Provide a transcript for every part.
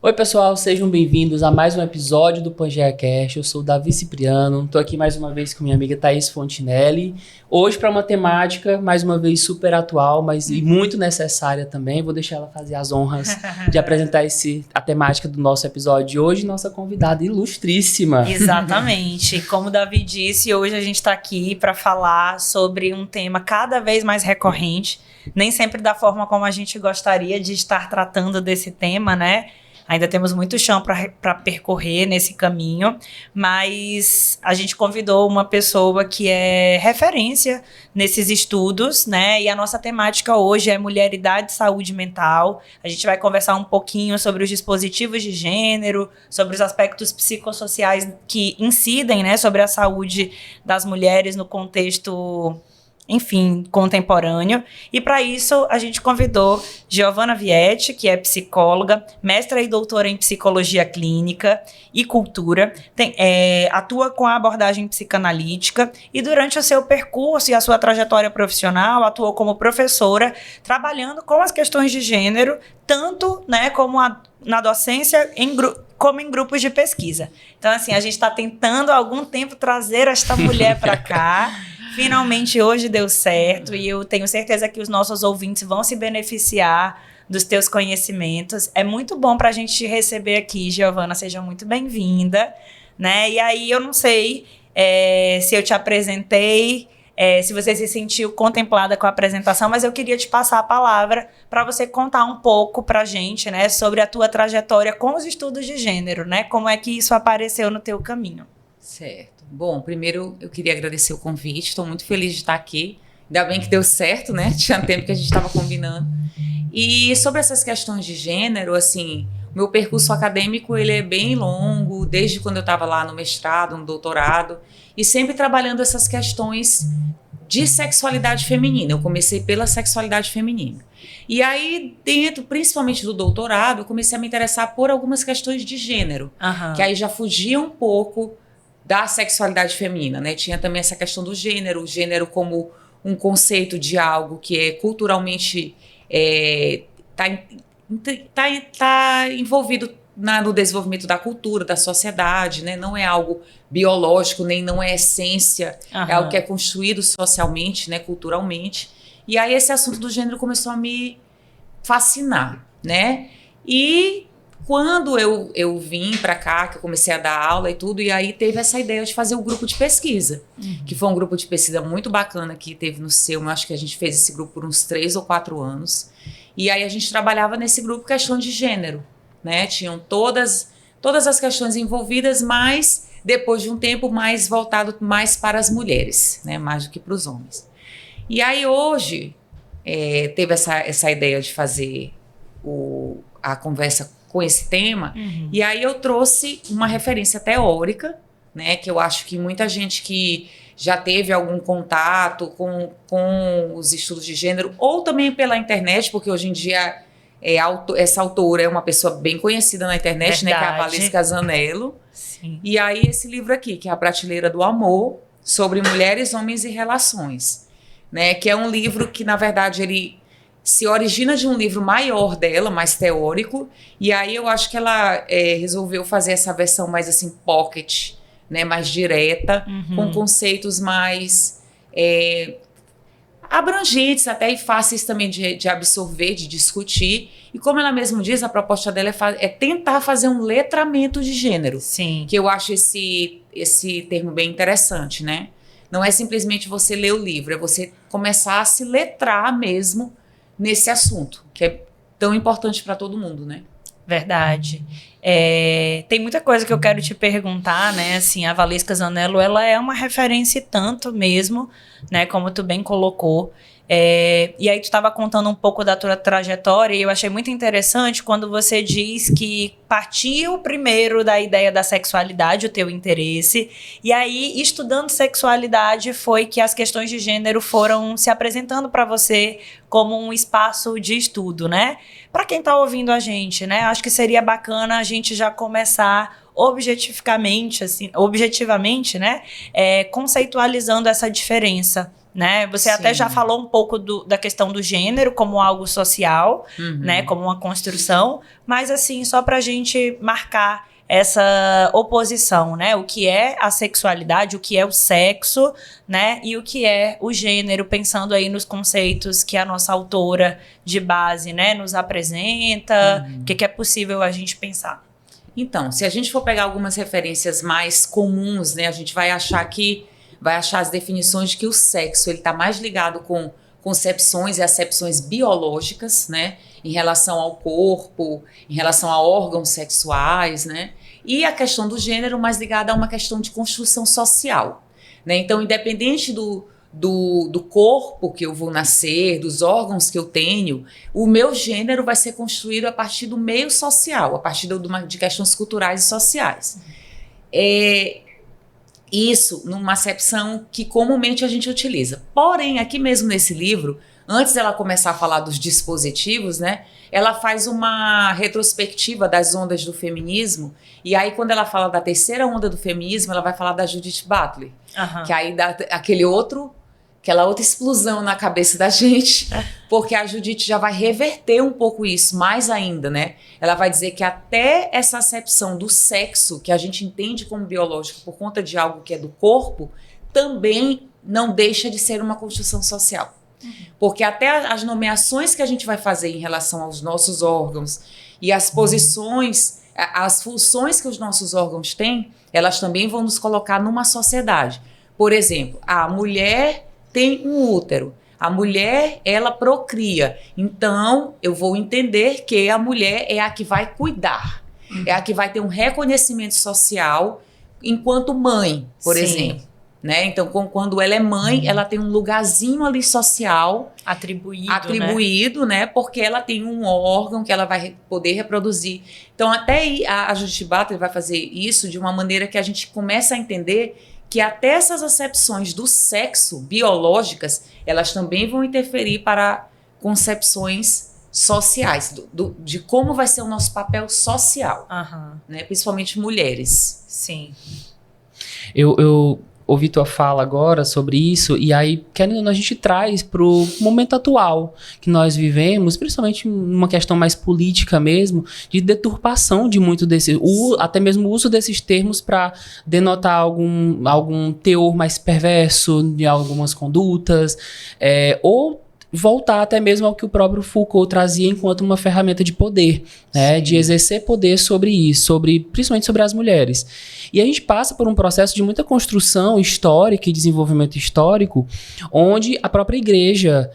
Oi pessoal, sejam bem-vindos a mais um episódio do PangeaCast. Eu sou o Davi Cipriano, estou aqui mais uma vez com minha amiga Thaís Fontinelli. Hoje para uma temática, mais uma vez, super atual, mas e muito necessária também. Vou deixar ela fazer as honras de apresentar a temática do nosso episódio de hoje, nossa convidada ilustríssima. Exatamente. Como o Davi disse, hoje a gente está aqui para falar sobre um tema cada vez mais recorrente, nem sempre da forma como a gente gostaria de estar tratando desse tema, né? Ainda temos muito chão para percorrer nesse caminho, mas a gente convidou uma pessoa que é referência nesses estudos, né? E a nossa temática hoje é mulheridade e saúde mental. A gente vai conversar um pouquinho sobre os dispositivos de gênero, sobre os aspectos psicossociais que incidem, né, sobre a saúde das mulheres no contexto, enfim, contemporâneo. E para isso a gente convidou Giovanna Vietti, que é psicóloga, mestra e doutora em psicologia clínica e cultura, atua com a abordagem psicanalítica e durante o seu percurso e a sua trajetória profissional atuou como professora, trabalhando com as questões de gênero, tanto, né, como na docência, como em grupos de pesquisa. Então, assim, a gente está tentando há algum tempo trazer esta mulher para cá. Finalmente hoje deu certo e eu tenho certeza que os nossos ouvintes vão se beneficiar dos teus conhecimentos. É muito bom para a gente te receber aqui, Giovanna, seja muito bem-vinda, né? E aí eu não sei se eu te apresentei, se você se sentiu contemplada com a apresentação, mas eu queria te passar a palavra para você contar um pouco para a gente, né, sobre a tua trajetória com os estudos de gênero, né? Como é que isso apareceu no teu caminho? Certo. Bom, primeiro eu queria agradecer o convite, estou muito feliz de estar aqui. Ainda bem que deu certo, né? Tinha tempo que a gente estava combinando. E sobre essas questões de gênero, assim, o meu percurso acadêmico ele é bem longo, desde quando eu estava lá no mestrado, no doutorado, e sempre trabalhando essas questões de sexualidade feminina. Eu comecei pela sexualidade feminina. E aí, dentro, principalmente do doutorado, eu comecei a me interessar por algumas questões de gênero, que aí já fugia um pouco da sexualidade feminina, né? Tinha também essa questão do gênero, o gênero como um conceito de algo que é culturalmente tá envolvido no desenvolvimento da cultura, da sociedade, né? Não é algo biológico, nem não é essência, é algo que é construído socialmente, né? Culturalmente. E aí esse assunto do gênero começou a me fascinar, né? E quando eu vim para cá, que eu comecei a dar aula e tudo, e aí teve essa ideia de fazer o grupo de pesquisa, que foi um grupo de pesquisa muito bacana que teve no eu acho que a gente fez esse grupo por uns 3 ou 4 anos, e aí a gente trabalhava nesse grupo questão de gênero, né? Tinham todas as questões envolvidas, mas depois de um tempo mais voltado mais para as mulheres, né? Mais do que para os homens. E aí hoje teve essa ideia de fazer a conversa com esse tema, e aí eu trouxe uma referência teórica, né, que eu acho que muita gente que já teve algum contato com os estudos de gênero, ou também pela internet, porque hoje em dia essa autora é uma pessoa bem conhecida na internet, né, que é a Valesca Zanello. Sim. E aí esse livro aqui, que é A Prateleira do Amor, sobre mulheres, homens e relações, né, que é um livro que, na verdade, ele se origina de um livro maior dela, mais teórico, e aí eu acho que ela resolveu fazer essa versão mais assim pocket, né, mais direta, com conceitos mais abrangentes até e fáceis também de absorver, de discutir. E como ela mesma diz, a proposta dela é tentar fazer um letramento de gênero. Sim. Que eu acho esse termo bem interessante, né? Não é simplesmente você ler o livro, é você começar a se letrar mesmo nesse assunto, que é tão importante para todo mundo, né? Verdade. Tem muita coisa que eu quero te perguntar, né? Assim, a Valesca Zanello, ela é uma referência e tanto mesmo, né? Como tu bem colocou. E aí tu estava contando um pouco da tua trajetória e eu achei muito interessante quando você diz que partiu primeiro da ideia da sexualidade, o teu interesse, e aí estudando sexualidade foi que as questões de gênero foram se apresentando para você como um espaço de estudo, né? Para quem está ouvindo a gente, né? Acho que seria bacana a gente já começar objetivamente, né? Conceitualizando essa diferença, né? Você Sim. até já falou um pouco da questão do gênero como algo social, né? Como uma construção, mas assim, só pra gente marcar essa oposição, né? O que é a sexualidade, o que é o sexo, né? E o que é o gênero, pensando aí nos conceitos que a nossa autora de base, né, nos apresenta, o que é possível a gente pensar. Então, se a gente for pegar algumas referências mais comuns, né, a gente vai achar as definições de que o sexo ele está mais ligado com concepções e acepções biológicas, né, em relação ao corpo, em relação a órgãos sexuais, né, e a questão do gênero mais ligada a uma questão de construção social, né. Então, independente do corpo que eu vou nascer, dos órgãos que eu tenho, o meu gênero vai ser construído a partir do meio social, a partir de questões culturais e sociais. Isso numa acepção que comumente a gente utiliza. Porém, aqui mesmo nesse livro, antes dela começar a falar dos dispositivos, né, ela faz uma retrospectiva das ondas do feminismo, e aí quando ela fala da terceira onda do feminismo, ela vai falar da Judith Butler, que aí dá aquela outra explosão na cabeça da gente, porque a Judith já vai reverter um pouco isso, mais ainda, né? Ela vai dizer que até essa acepção do sexo, que a gente entende como biológico por conta de algo que é do corpo, também não deixa de ser uma construção social. Porque até as nomeações que a gente vai fazer em relação aos nossos órgãos e as posições, as funções que os nossos órgãos têm, elas também vão nos colocar numa sociedade. Por exemplo, a mulher tem um útero. A mulher, ela procria. Então, eu vou entender que a mulher é a que vai cuidar. É a que vai ter um reconhecimento social enquanto mãe, por exemplo. Né? Então, quando ela é mãe, ela tem um lugarzinho ali social atribuído, né? Porque ela tem um órgão que ela vai poder reproduzir. Então, até aí, a Judith Butler vai fazer isso de uma maneira que a gente começa a entender que até essas acepções do sexo biológicas, elas também vão interferir para concepções sociais, de como vai ser o nosso papel social, né? Principalmente mulheres. Sim. Eu ouvi tua fala agora sobre isso, e aí, querendo ou não, a gente traz pro momento atual que nós vivemos, principalmente numa questão mais política mesmo, de deturpação de muito desse, até mesmo o uso desses termos para denotar algum teor mais perverso de algumas condutas, ou voltar até mesmo ao que o próprio Foucault trazia enquanto uma ferramenta de poder, né, de exercer poder sobre isso, principalmente sobre as mulheres. E a gente passa por um processo de muita construção histórica e desenvolvimento histórico, onde a própria igreja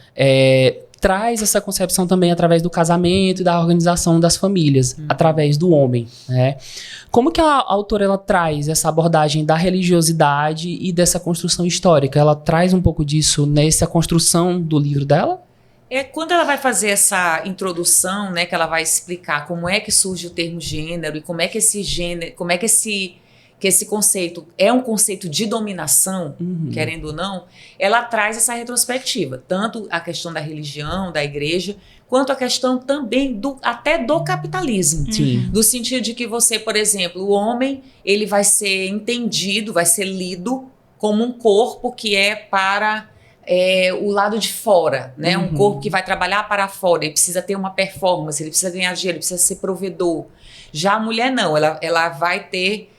traz essa concepção também através do casamento e da organização das famílias, através do homem, né? Como que a autora ela traz essa abordagem da religiosidade e dessa construção histórica? Ela traz um pouco disso nessa construção do livro dela? Quando ela vai fazer essa introdução, né, que ela vai explicar como é que surge o termo gênero e como é que esse conceito é um conceito de dominação, querendo ou não, ela traz essa retrospectiva, tanto a questão da religião, da igreja, quanto a questão também até do capitalismo. Sim. Do sentido de que você, por exemplo, o homem, ele vai ser entendido, vai ser lido como um corpo que é para o lado de fora, né? Um corpo que vai trabalhar para fora, ele precisa ter uma performance, ele precisa ganhar dinheiro, ele precisa ser provedor. Já a mulher não, ela vai ter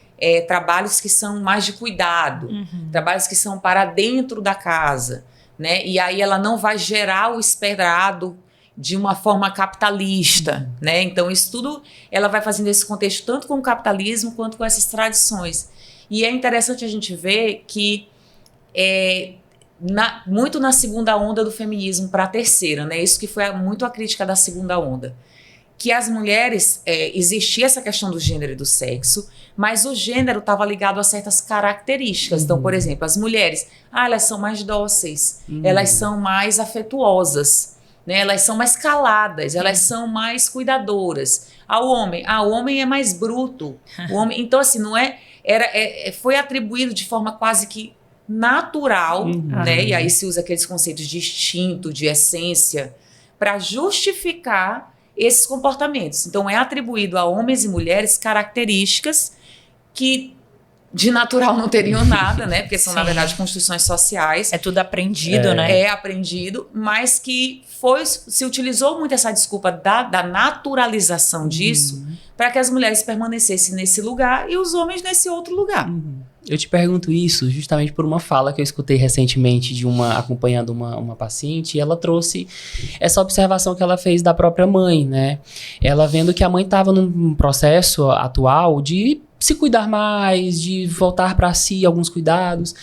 trabalhos que são mais de cuidado, trabalhos que são para dentro da casa, né? E aí ela não vai gerar o esperado de uma forma capitalista, né? Então isso tudo ela vai fazendo esse contexto tanto com o capitalismo quanto com essas tradições. E é interessante a gente ver que muito na segunda onda do feminismo para a terceira, né? Isso que foi muito a crítica da segunda onda. Que as mulheres, existia essa questão do gênero e do sexo, mas o gênero estava ligado a certas características. Então, por exemplo, as mulheres, elas são mais dóceis, elas são mais afetuosas, né? Elas são mais caladas, elas são mais cuidadoras. O homem é mais bruto. Então, assim, não foi atribuído de forma quase que natural, né? E aí se usa aqueles conceitos de instinto, de essência, para justificar esses comportamentos. Então, é atribuído a homens e mulheres características que de natural não teriam nada, né? Porque são, na verdade, construções sociais. É tudo aprendido, né? É aprendido, mas que se utilizou muito essa desculpa da naturalização disso para que as mulheres permanecessem nesse lugar e os homens nesse outro lugar. Eu te pergunto isso justamente por uma fala que eu escutei recentemente acompanhando uma paciente, e ela trouxe essa observação que ela fez da própria mãe, né? Ela vendo que a mãe estava num processo atual de se cuidar mais, de voltar para si alguns cuidados.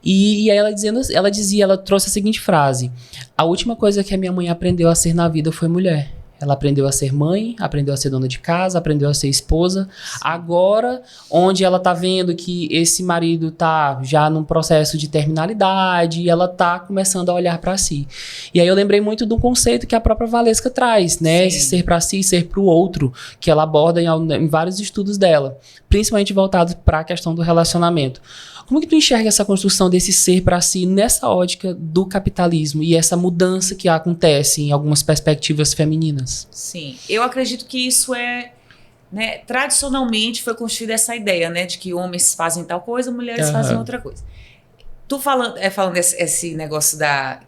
E aí ela trouxe a seguinte frase: a última coisa que a minha mãe aprendeu a ser na vida foi mulher. Ela aprendeu a ser mãe, aprendeu a ser dona de casa, aprendeu a ser esposa. Agora, onde ela tá vendo que esse marido tá já num processo de terminalidade, ela tá começando a olhar para si. E aí eu lembrei muito de um conceito que a própria Valesca traz, né? Sim. Esse ser para si e ser para o outro, que ela aborda em vários estudos dela, principalmente voltados para a questão do relacionamento. Como que tu enxerga essa construção desse ser para si nessa ótica do capitalismo e essa mudança que acontece em algumas perspectivas femininas? Sim, eu acredito que isso né, tradicionalmente foi construída essa ideia, né, de que homens fazem tal coisa, mulheres fazem outra coisa. Tu falando esse negócio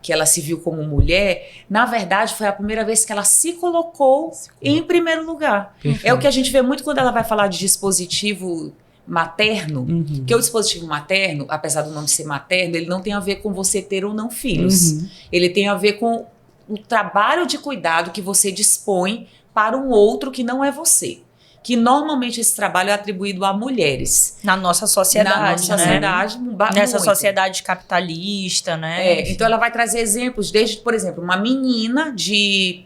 que ela se viu como mulher, na verdade foi a primeira vez que ela se colocou em primeiro lugar. Perfeito. É o que a gente vê muito quando ela vai falar de dispositivo materno, que o dispositivo materno, apesar do nome ser materno, ele não tem a ver com você ter ou não filhos. Ele tem a ver com o trabalho de cuidado que você dispõe para um outro que não é você. Que normalmente esse trabalho é atribuído a mulheres. Na nossa sociedade, Na nossa sociedade, nessa sociedade capitalista, né? Então ela vai trazer exemplos desde, por exemplo, uma menina de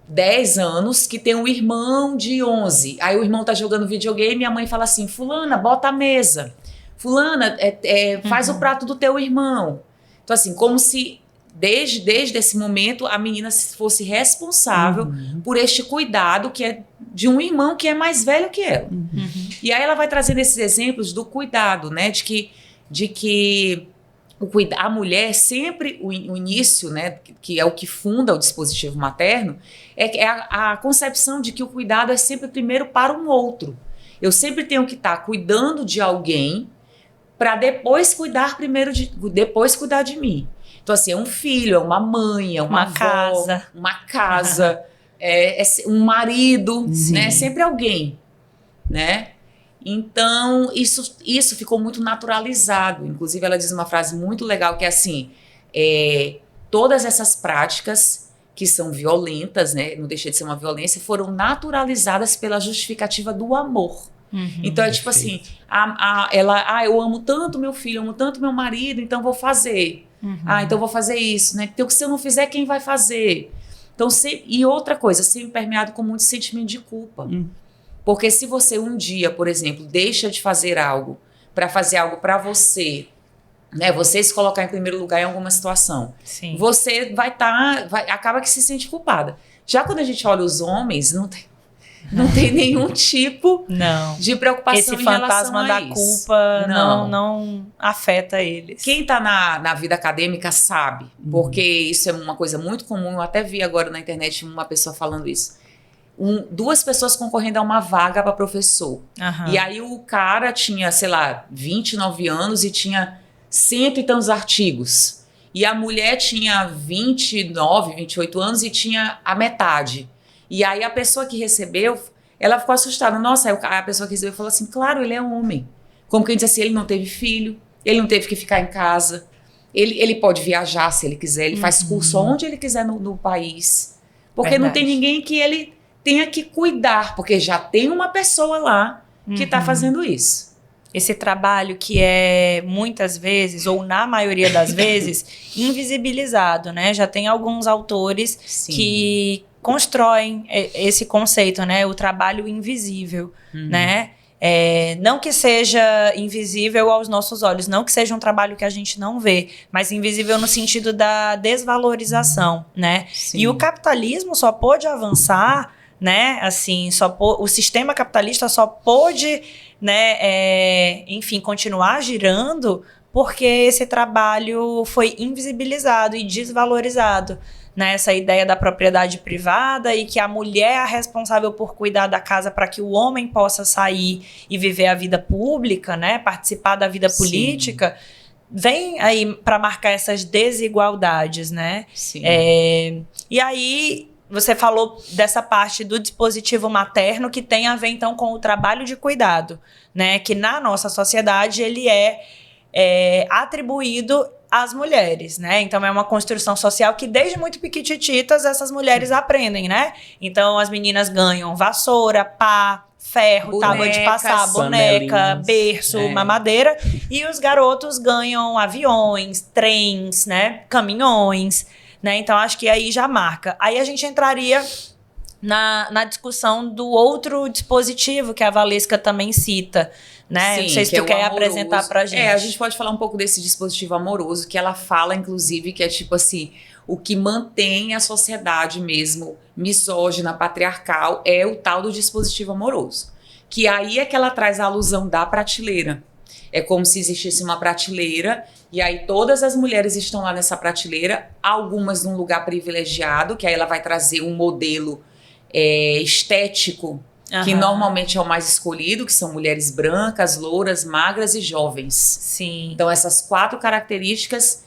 10 anos que tem um irmão de 11. Aí o irmão tá jogando videogame e a mãe fala assim: fulana, bota a mesa. Fulana, faz o prato do teu irmão. Então assim, como se desde esse momento a menina fosse responsável por este cuidado que é de um irmão que é mais velho que ela. E aí ela vai trazendo esses exemplos do cuidado, né? De que a mulher sempre, o início, né, que é o que funda o dispositivo materno, é a concepção de que o cuidado é sempre primeiro para um outro. Eu sempre tenho que estar cuidando de alguém para depois cuidar depois cuidar de mim. Então, assim, é um filho, é uma mãe, é uma avó, uma casa, um marido, né? Sempre alguém, né? Então, isso ficou muito naturalizado. Inclusive, ela diz uma frase muito legal que é assim: todas essas práticas que são violentas, né, não deixa de ser uma violência, foram naturalizadas pela justificativa do amor. Então, é tipo assim, eu amo tanto meu filho, eu amo tanto meu marido, então vou fazer. Então vou fazer isso, né? Então, se eu não fizer, quem vai fazer? Então, e outra coisa, sempre permeado com muito sentimento de culpa. Porque se você um dia, por exemplo, deixa de fazer algo para fazer algo para você, né? Você se colocar em primeiro lugar em alguma situação, você acaba que se sente culpada. Já quando a gente olha os homens, não tem nenhum tipo de preocupação em relação a isso. Esse fantasma da culpa não afeta eles. Quem está na vida acadêmica sabe, porque isso é uma coisa muito comum. Eu até vi agora na internet uma pessoa falando isso. 2 pessoas concorrendo a uma vaga para professor. E aí o cara tinha, sei lá, 29 anos e tinha 100 e tantos artigos. E a mulher tinha 29, 28 anos e tinha a metade. E aí a pessoa que recebeu, ela ficou assustada. Nossa, a pessoa que recebeu falou assim: claro, ele é homem. Como quem diz assim, ele não teve filho, ele não teve que ficar em casa, ele pode viajar se ele quiser, ele faz curso onde ele quiser no país. Porque não tem ninguém que ele tenha que cuidar, porque já tem uma pessoa lá que está fazendo isso. Esse trabalho que é muitas vezes, ou na maioria das vezes, invisibilizado, né? Já tem alguns autores que constroem esse conceito, né? O trabalho invisível, né? Não que seja invisível aos nossos olhos, não que seja um trabalho que a gente não vê, mas invisível no sentido da desvalorização, né? E o capitalismo só pôde avançar, né? Assim, o sistema capitalista só pôde, né? Enfim, continuar girando porque esse trabalho foi invisibilizado e desvalorizado, né, essa ideia da propriedade privada e que a mulher é a responsável por cuidar da casa para que o homem possa sair e viver a vida pública, né, participar da vida política, vem aí para marcar essas desigualdades, né? Sim. E aí você falou dessa parte do dispositivo materno que tem a ver então com o trabalho de cuidado, né, que na nossa sociedade ele é atribuído às mulheres, né? Então é uma construção social que desde muito piquitititas essas mulheres aprendem, né? Então as meninas ganham vassoura, pá, ferro, tábua de passar, boneca, panelinhas, berço, mamadeira, e os garotos ganham aviões, trens, né? Caminhões, né? Então acho que aí já marca. Aí a gente entraria na discussão do outro dispositivo que a Valesca também cita, né? Sim, não sei se tu quer apresentar pra gente. A gente pode falar um pouco desse dispositivo amoroso, que ela fala, inclusive, que é tipo assim, o que mantém a sociedade mesmo misógina, patriarcal, é o tal do dispositivo amoroso. Que aí é que ela traz a alusão da prateleira. É como se existisse uma prateleira, e aí todas as mulheres estão lá nessa prateleira, algumas num lugar privilegiado, que aí ela vai trazer um modelo estético, que normalmente é o mais escolhido, que são mulheres brancas, louras, magras e jovens. Sim. Então essas 4 características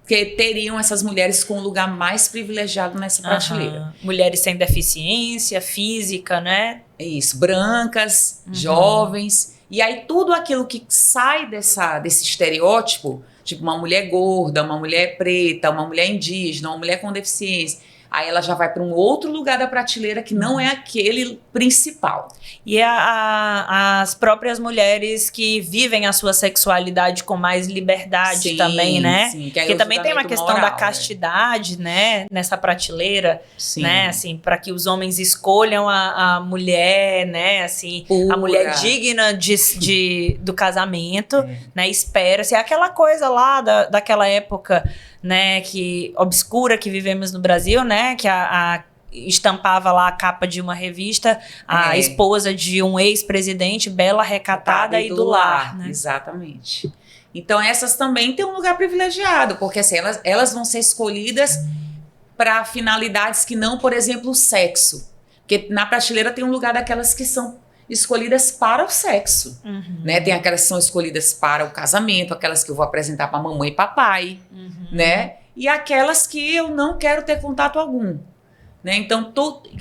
que teriam essas mulheres com um lugar mais privilegiado nessa prateleira. Mulheres sem deficiência física, né? Isso, brancas, jovens. E aí tudo aquilo que sai desse estereótipo, tipo uma mulher gorda, uma mulher preta, uma mulher indígena, uma mulher com deficiência, aí ela já vai para um outro lugar da prateleira que não é aquele principal. E as próprias mulheres que vivem a sua sexualidade com mais liberdade também, né? Sim, porque também tem uma questão da castidade, né? Nessa prateleira, né? Assim, para que os homens escolham a mulher, né? Assim, pura. A mulher digna do casamento, né? Espera-se. É aquela coisa lá daquela época, né? Que obscura que vivemos no Brasil, né? Que estampava lá a capa de uma revista, a esposa de um ex-presidente, bela, recatada e do lar, né? Exatamente. Então essas também têm um lugar privilegiado, porque assim, elas vão ser escolhidas para finalidades que não, por exemplo, o sexo. Porque na prateleira tem um lugar daquelas que são escolhidas para o sexo, né? Tem aquelas que são escolhidas para o casamento, aquelas que eu vou apresentar para mamãe e papai, né? E aquelas que eu não quero ter contato algum, né? Então,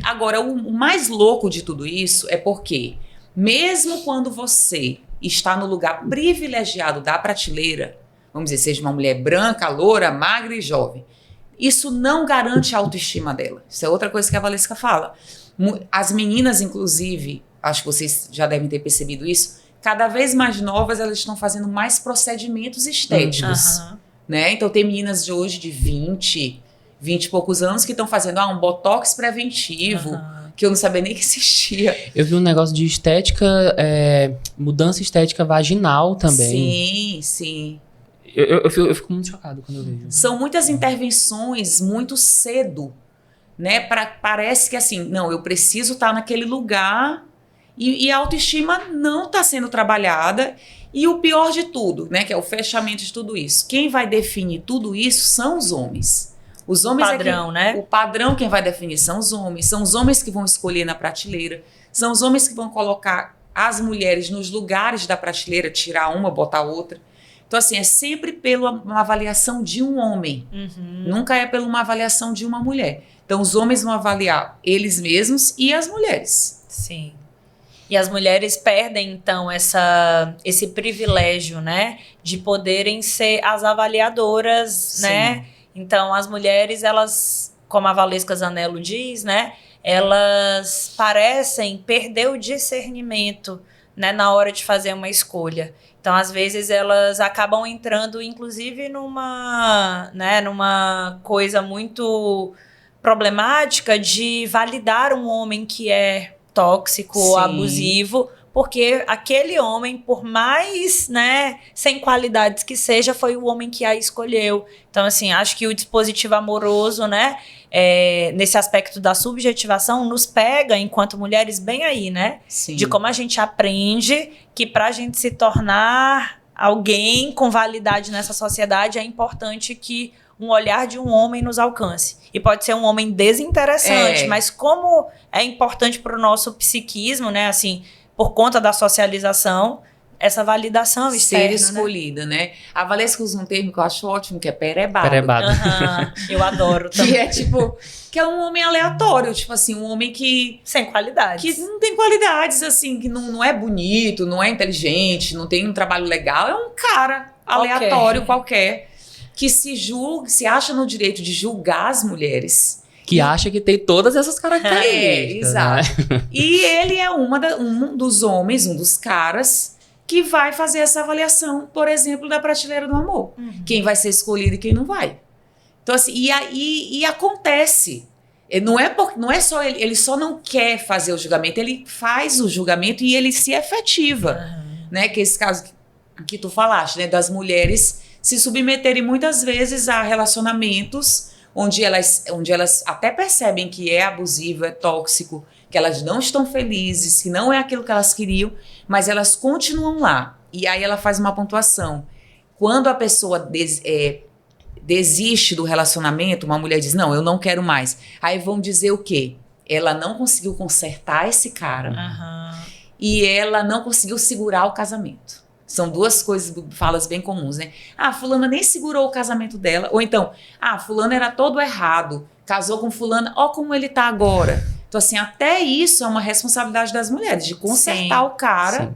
agora, o mais louco de tudo isso é porque, mesmo quando você está no lugar privilegiado da prateleira, vamos dizer, seja uma mulher branca, loura, magra e jovem, isso não garante a autoestima dela. Isso é outra coisa que a Valesca fala. As meninas, inclusive, acho que vocês já devem ter percebido isso, cada vez mais novas, elas estão fazendo mais procedimentos estéticos. Né? Então tem meninas de hoje de 20 e poucos anos que estão fazendo um botox preventivo, que eu não sabia nem que existia. Eu vi um negócio de estética, mudança estética vaginal também. Sim, sim. Eu fico muito chocado quando eu vejo. São muitas intervenções muito cedo, né? Parece que assim, não, eu preciso estar naquele lugar e a autoestima não está sendo trabalhada. E o pior de tudo, né, que é o fechamento de tudo isso. Quem vai definir tudo isso são os homens. Os homens padrão, né? O padrão quem vai definir são os homens que vão escolher na prateleira, são os homens que vão colocar as mulheres nos lugares da prateleira, tirar uma, botar outra. Então, assim, é sempre pela uma avaliação de um homem, nunca é pela uma avaliação de uma mulher. Então, os homens vão avaliar eles mesmos e as mulheres. Sim. E as mulheres perdem, então, esse privilégio, né? De poderem ser as avaliadoras, Sim. né? Então, as mulheres, elas, como a Valesca Zanello diz, né? Elas parecem perder o discernimento, né? Na hora de fazer uma escolha. Então, às vezes, elas acabam entrando, inclusive, numa coisa muito problemática de validar um homem que é tóxico, Sim. abusivo, porque aquele homem, por mais, né, sem qualidades que seja, foi o homem que a escolheu. Então, assim, acho que o dispositivo amoroso, né, nesse aspecto da subjetivação, nos pega, enquanto mulheres, bem aí, né? Sim. De como a gente aprende que pra gente se tornar alguém com validade nessa sociedade, é importante que um olhar de um homem nos alcance. E pode ser um homem desinteressante, mas como é importante para o nosso psiquismo, né? Assim, por conta da socialização, essa validação externa, ser escolhida, né? A Valesca usa um termo que eu acho ótimo, que é perebado. Eu adoro também. Que é tipo, que é um homem aleatório, tipo assim, um homem que... Sem qualidades. Que não tem qualidades, assim, que não é bonito, não é inteligente, não tem um trabalho legal, é um cara aleatório qualquer que se acha no direito de julgar as mulheres. Que acha que tem todas essas características. Exato. Né? E ele é um dos homens, um dos caras que vai fazer essa avaliação, por exemplo, da prateleira do amor. Quem vai ser escolhido e quem não vai. Então, assim, e acontece. Não é só ele só não quer fazer o julgamento, ele faz o julgamento e ele se efetiva. Né? Que esse caso que tu falaste, né? Das mulheres se submeterem muitas vezes a relacionamentos onde elas até percebem que é abusivo, é tóxico, que elas não estão felizes, que não é aquilo que elas queriam, mas elas continuam lá. E aí ela faz uma pontuação. Quando a pessoa desiste do relacionamento, uma mulher diz, não, eu não quero mais. Aí vão dizer o quê? Ela não conseguiu consertar esse cara e ela não conseguiu segurar o casamento. São duas falas bem comuns, né? Ah, fulana nem segurou o casamento dela. Ou então, fulano era todo errado, casou com fulana, ó como ele tá agora. Então, assim, até isso é uma responsabilidade das mulheres, de consertar o cara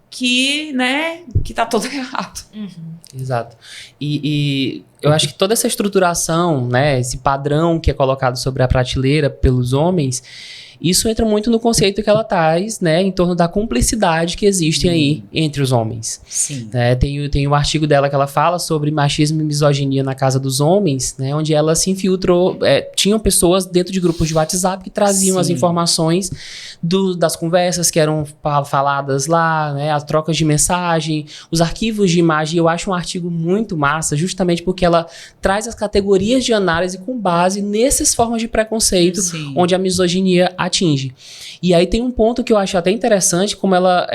que tá todo errado. Exato. E eu acho que toda essa estruturação, né, esse padrão que é colocado sobre a prateleira pelos homens, isso entra muito no conceito que ela traz, né, em torno da cumplicidade que existe aí entre os homens. Sim. Tem um artigo dela que ela fala sobre machismo e misoginia na casa dos homens, né, onde ela se infiltrou. Tinham pessoas dentro de grupos de WhatsApp que traziam as informações das conversas que eram faladas lá, né, as trocas de mensagem, os arquivos de imagem. Eu acho um artigo muito massa, justamente porque ela traz as categorias de análise com base nessas formas de preconceito, onde a misoginia atinge. E aí tem um ponto que eu acho até interessante, como ela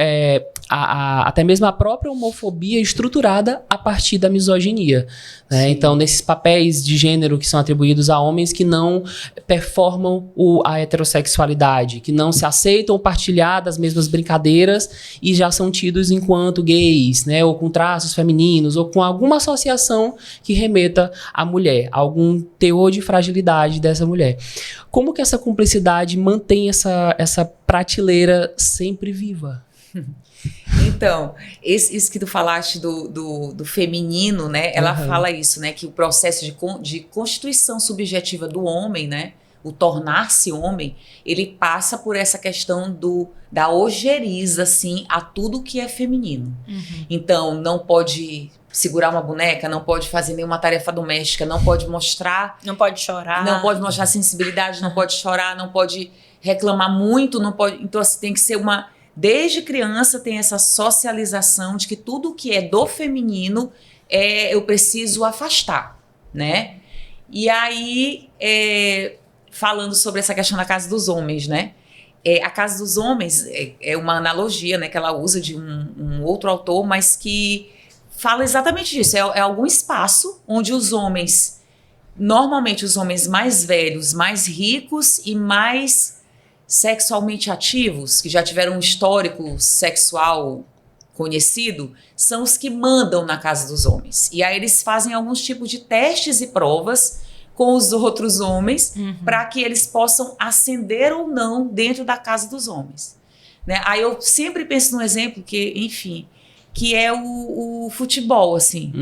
até mesmo a própria homofobia estruturada a partir da misoginia. Né? Então, nesses papéis de gênero que são atribuídos a homens que não performam a heterossexualidade, que não se aceitam partilhar das mesmas brincadeiras e já são tidos enquanto gays, né? Ou com traços femininos, ou com alguma associação que remeta à mulher, algum teor de fragilidade dessa mulher. Como que essa cumplicidade mantém essa prateleira sempre viva? Então, isso que tu falaste do feminino, né? Ela fala isso, né? Que o processo de constituição subjetiva do homem, né? O tornar-se homem, ele passa por essa questão da ojeriza, assim, a tudo que é feminino. Então, não pode segurar uma boneca, não pode fazer nenhuma tarefa doméstica, não pode mostrar... Não pode chorar. Não pode mostrar sensibilidade, não pode chorar, não pode reclamar muito, não pode... Então, assim, tem que ser uma... Desde criança tem essa socialização de que tudo que é do feminino eu preciso afastar, né? E aí, falando sobre essa questão da casa dos homens, né? A casa dos homens é uma analogia, né, que ela usa de um outro autor, mas que fala exatamente disso. É algum espaço onde os homens, normalmente os homens mais velhos, mais ricos e mais sexualmente ativos, que já tiveram um histórico sexual conhecido, são os que mandam na casa dos homens. E aí eles fazem alguns tipos de testes e provas com os outros homens para que eles possam ascender ou não dentro da casa dos homens. Né? Aí eu sempre penso num exemplo que, enfim, que é o futebol, assim,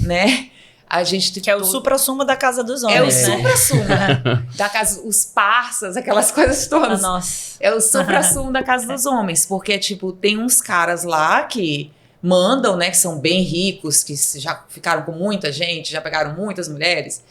né? A gente que é o supra-sumo da casa dos homens, é o supra-sumo da casa, os parças, aquelas coisas todas. Nossa. É o supra-sumo da casa dos homens, porque, tipo, tem uns caras lá que mandam, né, que são bem ricos, que já ficaram com muita gente, já pegaram muitas mulheres,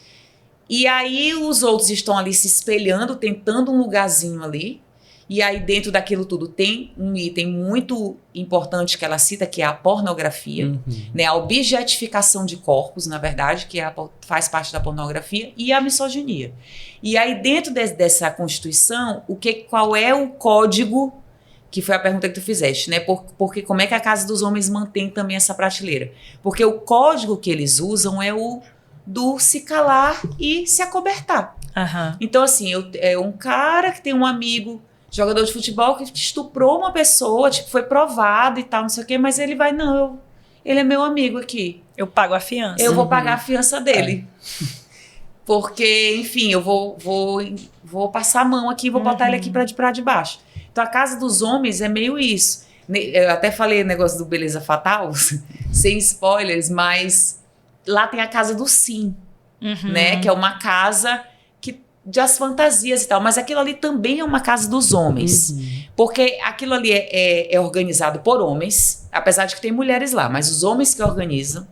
e aí os outros estão ali se espelhando, tentando um lugarzinho ali, e aí dentro daquilo tudo tem um item muito importante que ela cita, que é a pornografia, né, a objetificação de corpos, na verdade, que faz parte da pornografia, e a misoginia. E aí dentro dessa Constituição, qual é o código, que foi a pergunta que tu fizeste, né? Porque como é que a Casa dos Homens mantém também essa prateleira? Porque o código que eles usam é o do se calar e se acobertar. Então, assim, é um cara que tem um amigo jogador de futebol que estuprou uma pessoa, tipo, foi provado e tal, não sei o quê, mas ele vai, não, ele é meu amigo aqui. Eu pago a fiança. Eu vou pagar a fiança dele. Porque, enfim, eu vou passar a mão aqui e vou botar ele aqui pra debaixo. Então, a casa dos homens é meio isso. Eu até falei o negócio do Beleza Fatal, sem spoilers, mas lá tem a casa do sim, né? Que é uma casa das fantasias e tal, mas aquilo ali também é uma casa dos homens, porque aquilo ali é organizado por homens, apesar de que tem mulheres lá, mas os homens que organizam,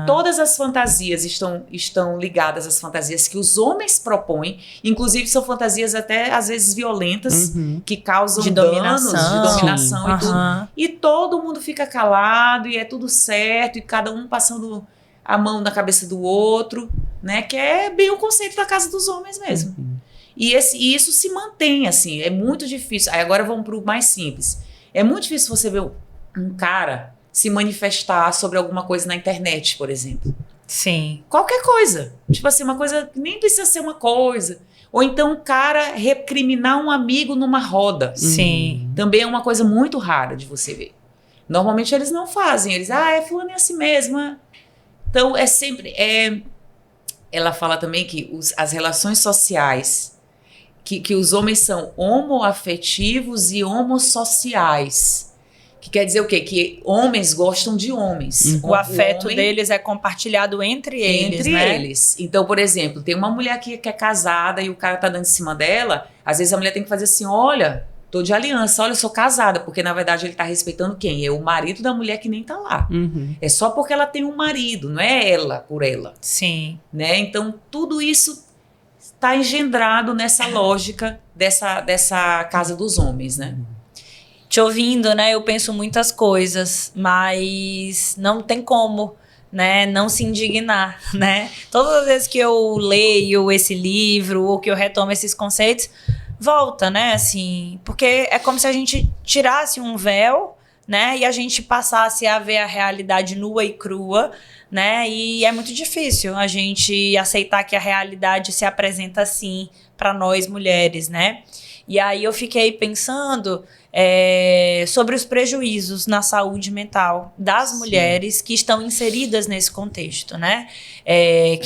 todas as fantasias estão ligadas às fantasias que os homens propõem, inclusive são fantasias até às vezes violentas, que causam danos de dominação e tudo, e todo mundo fica calado e é tudo certo, e cada um passando a mão na cabeça do outro, né? Que é bem o conceito da casa dos homens mesmo. E isso se mantém, assim, é muito difícil. Aí agora vamos pro mais simples. É muito difícil você ver um cara se manifestar sobre alguma coisa na internet, por exemplo. Sim. Qualquer coisa. Tipo assim, uma coisa que nem precisa ser uma coisa. Ou então um cara recriminar um amigo numa roda. Sim. Também é uma coisa muito rara de você ver. Normalmente eles não fazem. Eles, fulano é assim mesmo. Então, é sempre... Ela fala também que as relações sociais, que os homens são homoafetivos e homossociais. Que quer dizer o quê? Que homens gostam de homens. O afeto deles é compartilhado entre eles, né? Então, por exemplo, tem uma mulher que é casada e o cara tá dando em cima dela, às vezes a mulher tem que fazer assim, olha... Tô de aliança, olha, eu sou casada, porque na verdade ele tá respeitando quem? É o marido da mulher que nem tá lá. É só porque ela tem um marido, não é ela por ela. Sim. Né? Então, tudo isso tá engendrado nessa lógica dessa casa dos homens, né? Te ouvindo, né, eu penso muitas coisas, mas não tem como, né, não se indignar, né? Todas as vezes que eu leio esse livro ou que eu retomo esses conceitos, volta, né, assim, porque é como se a gente tirasse um véu, né, e a gente passasse a ver a realidade nua e crua, né, e é muito difícil a gente aceitar que a realidade se apresenta assim para nós mulheres, né. E aí eu fiquei pensando sobre os prejuízos na saúde mental das mulheres que estão inseridas nesse contexto, né,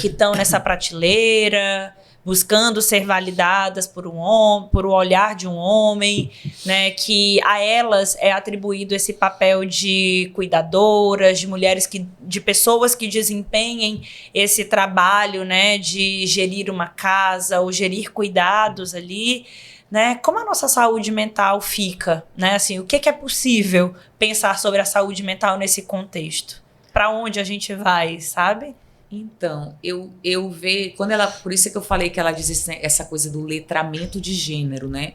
que estão nessa prateleira, buscando ser validadas por um homem, por o olhar de um homem, né, que a elas é atribuído esse papel de cuidadoras, de mulheres de pessoas que desempenhem esse trabalho, né, de gerir uma casa ou gerir cuidados ali, né? Como a nossa saúde mental fica, né? Assim, o que é possível pensar sobre a saúde mental nesse contexto? Para onde a gente vai, sabe? Então, eu vejo... Por isso é que eu falei que ela diz essa coisa do letramento de gênero, né?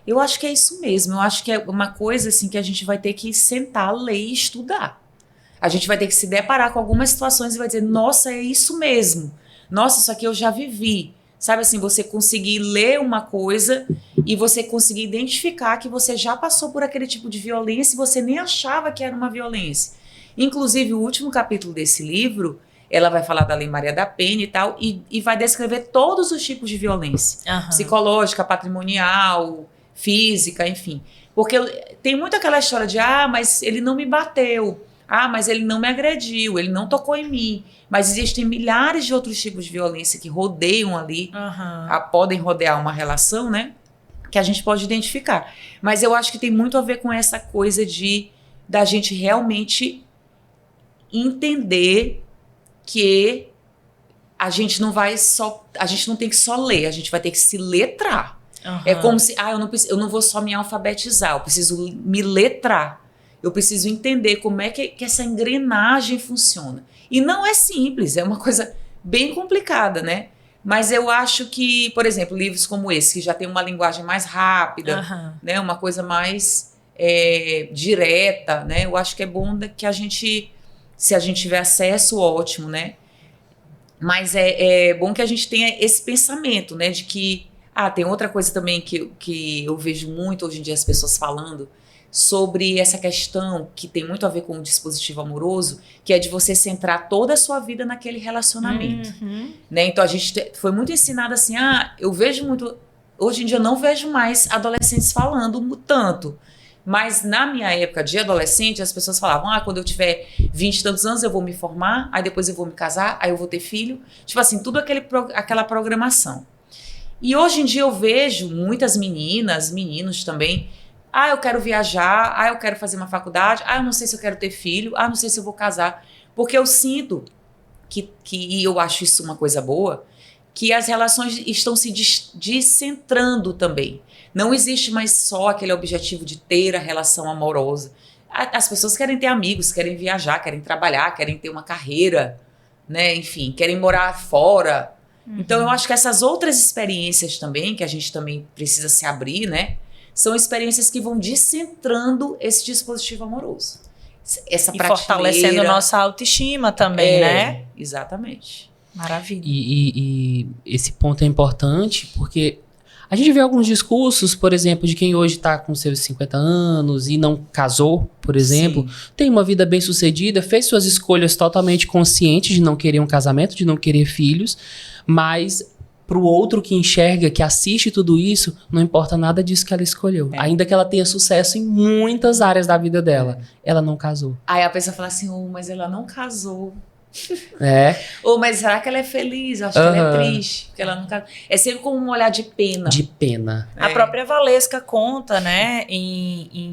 Eu acho que é isso mesmo. Eu acho que é uma coisa assim, que a gente vai ter que sentar, ler e estudar. A gente vai ter que se deparar com algumas situações e vai dizer, nossa, é isso mesmo. Nossa, isso aqui eu já vivi. Sabe assim, você conseguir ler uma coisa e você conseguir identificar que você já passou por aquele tipo de violência e você nem achava que era uma violência. Inclusive, o último capítulo desse livro... Ela vai falar da Lei Maria da Penha e tal, e vai descrever todos os tipos de violência. Psicológica, patrimonial, física, enfim. Porque tem muito aquela história de, mas ele não me bateu. Mas ele não me agrediu, ele não tocou em mim. Mas existem milhares de outros tipos de violência que rodeiam ali, podem rodear uma relação, né? Que a gente pode identificar. Mas eu acho que tem muito a ver com essa coisa da gente realmente entender que a gente não tem que só ler, a gente vai ter que se letrar. É como se, eu não vou só me alfabetizar, eu preciso me letrar. Eu preciso entender como é que essa engrenagem funciona. E não é simples, é uma coisa bem complicada, né? Mas eu acho que, por exemplo, livros como esse, que já tem uma linguagem mais rápida, né? Uma coisa mais direta, né? Eu acho que é bom que a gente... Se a gente tiver acesso, ótimo, né? Mas é bom que a gente tenha esse pensamento, né? De que... tem outra coisa também que eu vejo muito hoje em dia as pessoas falando sobre essa questão que tem muito a ver com o dispositivo amoroso, que é de você centrar toda a sua vida naquele relacionamento. Né? Então a gente foi muito ensinado assim, eu vejo muito, hoje em dia eu não vejo mais adolescentes falando tanto, mas na minha época de adolescente as pessoas falavam, quando eu tiver 20 e tantos anos eu vou me formar, aí depois eu vou me casar, aí eu vou ter filho, tipo assim, tudo aquela programação. E hoje em dia eu vejo muitas meninas, meninos também, eu quero viajar, eu quero fazer uma faculdade, eu não sei se eu quero ter filho, não sei se eu vou casar. Porque eu sinto e eu acho isso uma coisa boa, que as relações estão se descentrando também. Não existe mais só aquele objetivo de ter a relação amorosa. As pessoas querem ter amigos, querem viajar, querem trabalhar, querem ter uma carreira, né? Enfim, querem morar fora. Então eu acho que essas outras experiências também, que a gente também precisa se abrir, né? São experiências que vão descentrando esse dispositivo amoroso. Essa prateleira, fortalecendo nossa autoestima também, né? Exatamente. Maravilha. E esse ponto é importante porque a gente vê alguns discursos, por exemplo, de quem hoje está com seus 50 anos e não casou, por exemplo, tem uma vida bem sucedida, fez suas escolhas totalmente conscientes de não querer um casamento, de não querer filhos, mas pro outro que enxerga, que assiste tudo isso, não importa nada disso que ela escolheu. Ainda que ela tenha sucesso em muitas áreas da vida dela. Ela não casou. Aí a pessoa fala assim, mas ela não casou. Mas será que ela é feliz? Eu acho que ela é triste, porque ela não casou. É sempre com um olhar de pena. De pena. A própria Valesca conta, né,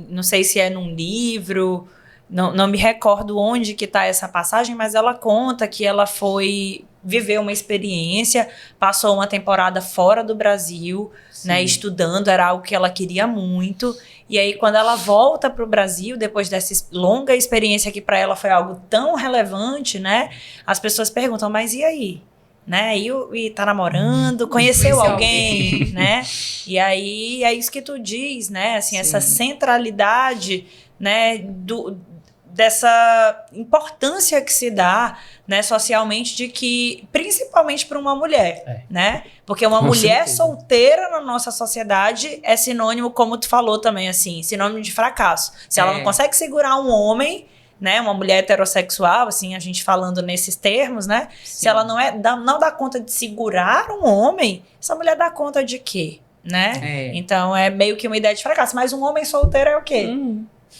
não sei se é num livro, não me recordo onde que tá essa passagem, mas ela conta que ela viveu uma experiência, passou uma temporada fora do Brasil, né, estudando, era algo que ela queria muito. E aí, quando ela volta para o Brasil, depois dessa longa experiência que para ela foi algo tão relevante, né, as pessoas perguntam, mas e aí? Né? E tá namorando, conheceu alguém, né? E aí, é isso que tu diz, né? Assim, essa centralidade, né, dessa importância que se dá, né, socialmente, de que, principalmente para uma mulher, né? Porque uma mulher solteira na nossa sociedade é sinônimo, como tu falou também, assim, sinônimo de fracasso. Se ela não consegue segurar um homem, né, uma mulher heterossexual, assim, a gente falando nesses termos, né? Se ela não dá conta de segurar um homem, essa mulher dá conta de quê, né? Então é meio que uma ideia de fracasso. Mas um homem solteiro é o quê?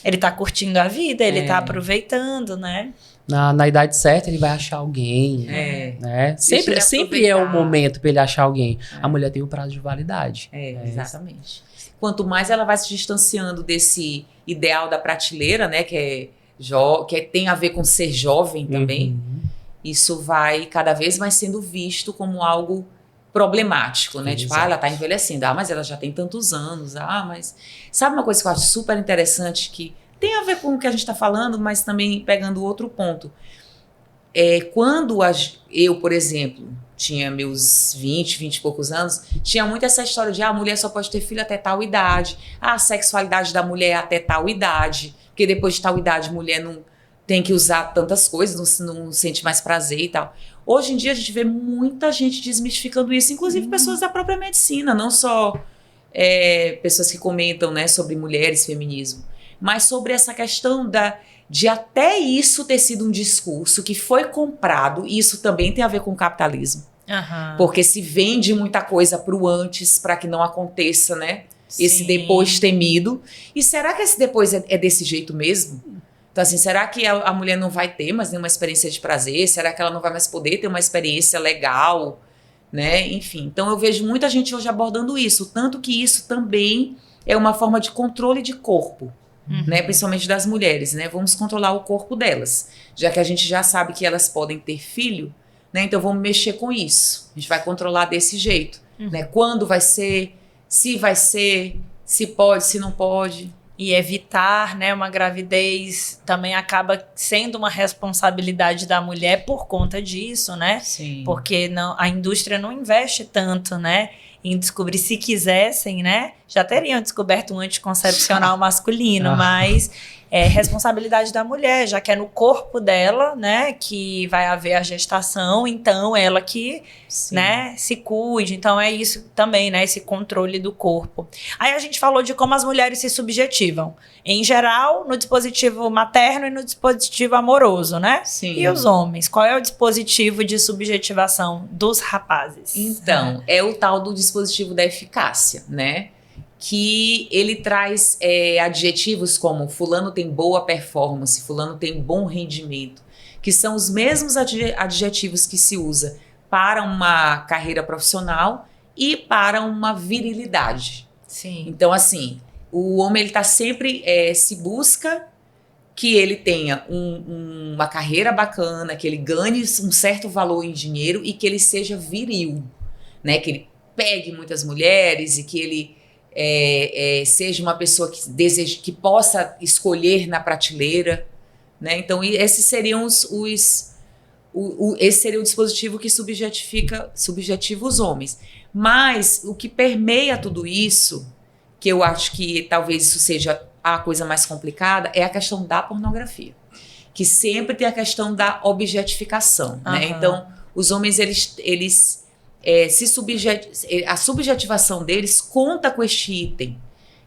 Ele tá curtindo a vida, ele tá aproveitando, né? Na idade certa ele vai achar alguém, né? Sempre é o momento para ele achar alguém. A mulher tem o prazo de validade. Exatamente. Quanto mais ela vai se distanciando desse ideal da prateleira, né, que tem a ver com ser jovem também, isso vai cada vez mais sendo visto como algo problemático, né? Tipo, ela tá envelhecendo, mas ela já tem tantos anos, mas... Sabe uma coisa que eu acho super interessante, que tem a ver com o que a gente tá falando, mas também pegando outro ponto. Quando eu, por exemplo, tinha meus 20 e poucos anos, tinha muito essa história de a mulher só pode ter filho até tal idade, a sexualidade da mulher até tal idade, porque depois de tal idade a mulher não tem que usar tantas coisas, não sente mais prazer e tal. Hoje em dia a gente vê muita gente desmistificando isso, inclusive pessoas da própria medicina, não só pessoas que comentam, né, sobre mulheres, feminismo, mas sobre essa questão de até isso ter sido um discurso que foi comprado, e isso também tem a ver com o capitalismo. Porque se vende muita coisa pro antes, para que não aconteça, né, esse depois temido. E será que esse depois é desse jeito mesmo? Então, assim, será que a mulher não vai ter mais nenhuma experiência de prazer? Será que ela não vai mais poder ter uma experiência legal? Né? Enfim, então eu vejo muita gente hoje abordando isso, tanto que isso também é uma forma de controle de corpo, né? Principalmente das mulheres, né? Vamos controlar o corpo delas, já que a gente já sabe que elas podem ter filho, né? Então vamos mexer com isso, a gente vai controlar desse jeito, né? Quando vai ser, se pode, se não pode. E evitar, né, uma gravidez também acaba sendo uma responsabilidade da mulher por conta disso, né? Sim. Porque a indústria não investe tanto, né, em descobrir. Se quisessem, né, já teriam descoberto um anticoncepcional masculino, mas é responsabilidade da mulher, já que é no corpo dela, né, que vai haver a gestação, então ela que, né, se cuide. Então é isso também, né, esse controle do corpo. Aí a gente falou de como as mulheres se subjetivam. em geral, no dispositivo materno e no dispositivo amoroso, né? Sim. E os homens? Qual é o dispositivo de subjetivação dos rapazes? Então, é o tal do dispositivo da eficácia, né? Que ele traz adjetivos como fulano tem boa performance, fulano tem bom rendimento, que são os mesmos adjetivos que se usa para uma carreira profissional e para uma virilidade. Sim. Então, assim, o homem ele tá sempre se busca que ele tenha uma carreira bacana, que ele ganhe um certo valor em dinheiro e que ele seja viril, né? Que ele pegue muitas mulheres e que ele seja uma pessoa que deseje, que possa escolher na prateleira, né? Então, esses seriam esse seria o dispositivo que subjetiva os homens. Mas o que permeia tudo isso, que eu acho que talvez isso seja a coisa mais complicada, é a questão da pornografia, que sempre tem a questão da objetificação, né? Então, os homens, eles a subjetivação deles conta com este item,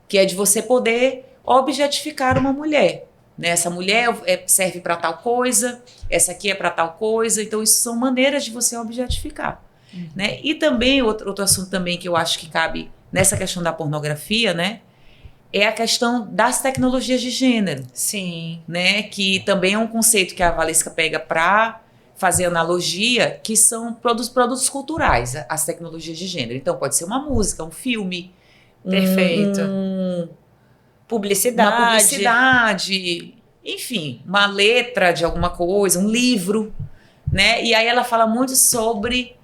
que é de você poder objetificar uma mulher, né? Essa mulher serve para tal coisa, essa aqui é para tal coisa, então isso são maneiras de você objetificar, né? E também, outro assunto também que eu acho que cabe nessa questão da pornografia, né? É a questão das tecnologias de gênero. Sim. Né? Que também é um conceito que a Valesca pega para fazer analogia, que são produtos culturais, as tecnologias de gênero. Então, pode ser uma música, um filme. Perfeito. Publicidade. Uma publicidade. Enfim, uma letra de alguma coisa, um livro. Né? E aí ela fala muito sobre